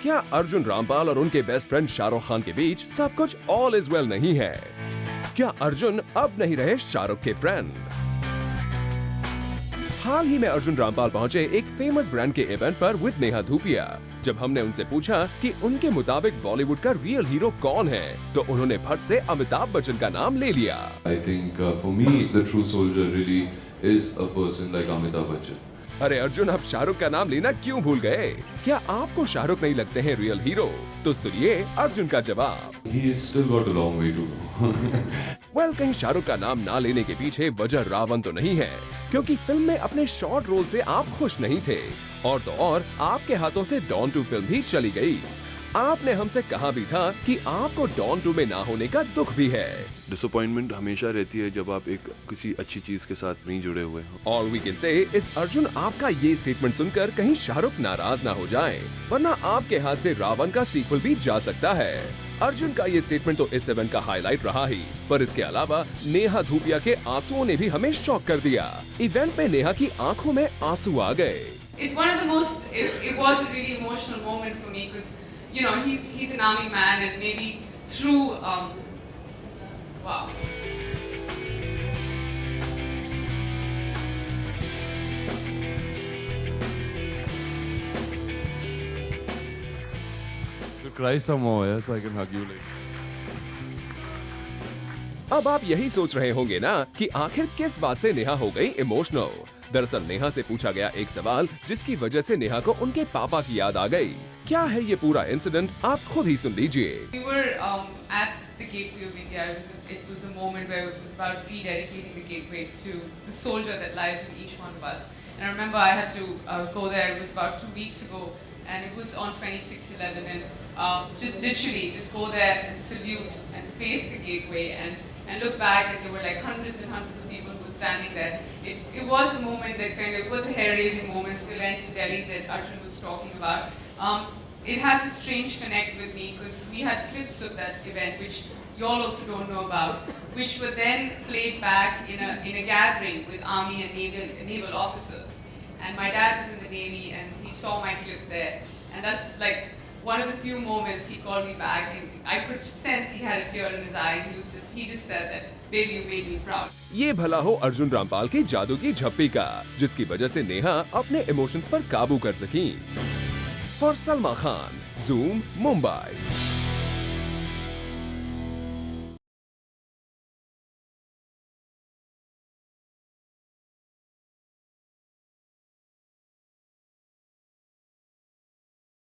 क्या अर्जुन रामपाल और उनके बेस्ट फ्रेंड शाहरुख खान के बीच सब कुछ ऑल इज वेल नहीं है? क्या अर्जुन अब नहीं रहे शाहरुख के फ्रेंड? हाल ही में अर्जुन रामपाल पहुंचे एक फेमस ब्रांड के इवेंट पर विद नेहा धूपिया। जब हमने उनसे पूछा कि उनके मुताबिक बॉलीवुड का रियल हीरो कौन है, तो उन्होंने फट से अमिताभ बच्चन का नाम ले लिया। I think for me the true soldier really is a person like Amitabh Bachchan. अरे अर्जुन, आप शाहरुख का नाम लेना क्यों भूल गए? क्या आपको शाहरुख नहीं लगते हैं रियल हीरो? तो सुनिए अर्जुन का जवाब। He has still got a long way to go. Well, कहीं शाहरुख का नाम ना लेने के पीछे वजह रावण तो नहीं है, क्योंकि फिल्म में अपने शॉर्ट रोल से आप खुश नहीं थे, और तो और आपके हाथों से डॉन 2 फिल्म भी चली गई। आपने हमसे कहा भी था कि आपको डॉन 2 में ना होने का दुख भी है। डिसअपॉइंटमेंट हमेशा रहती है जब आप एक किसी अच्छी चीज के साथ नहीं जुड़े हुए हो। ऑल वी कैन से इस अर्जुन, आपका ये स्टेटमेंट सुनकर कहीं शाहरुख नाराज ना हो जाए, वरना आपके हाथ से रावण का सीक्वल भी जा सकता है। अर्जुन का ये स्टेटमेंट तो इस इवेंट का हाईलाइट रहा ही, पर इसके अलावा नेहा धूपिया के आंसुओं ने भी हमें शॉक कर दिया। इवेंट में नेहा की आंखों में आंसू आ गए। It's one of the most, it was a really emotional moment for me because, you know, he's an army man and maybe through, wow. To cry some more, yeah, so I can hug you later. अब आप यही सोच रहे होंगे ना कि आखिर किस बात से नेहा हो गई इमोशनल। दरअसल नेहा से पूछा गया एक सवाल जिसकी वजह से नेहा को उनके पापा की याद आ गई। क्या है ये पूरा इंसिडेंट, आप खुद ही सुन लीजिए। We were at the Gateway of India. It was a moment where it was about rededicating the gateway to the soldier that lies in each one of us. And I remember I had to go there. It was about 2 weeks ago, and it was on 26/11. And just literally just go there and salute and face the gateway and look back, and there were like hundreds and hundreds of people who were standing there. It was a moment that kind of, it was a hair-raising moment for the event in Delhi that Arjun was talking about. It has a strange connect with me because we had clips of that event which you all also don't know about, which were then played back in a gathering with army and naval officers. And my dad is in the Navy and he saw my clip there, and that's like one of the few moments he called me back, and I could sense he had a tear in his eye, and he just said that, baby, you made me proud. ये भला हो अर्जुन रामपाल की जादू की झप्पी का, जिसकी वजह से नेहा अपने इमोशंस पर काबू कर सकी। For Salma Khan, zoom, Mumbai.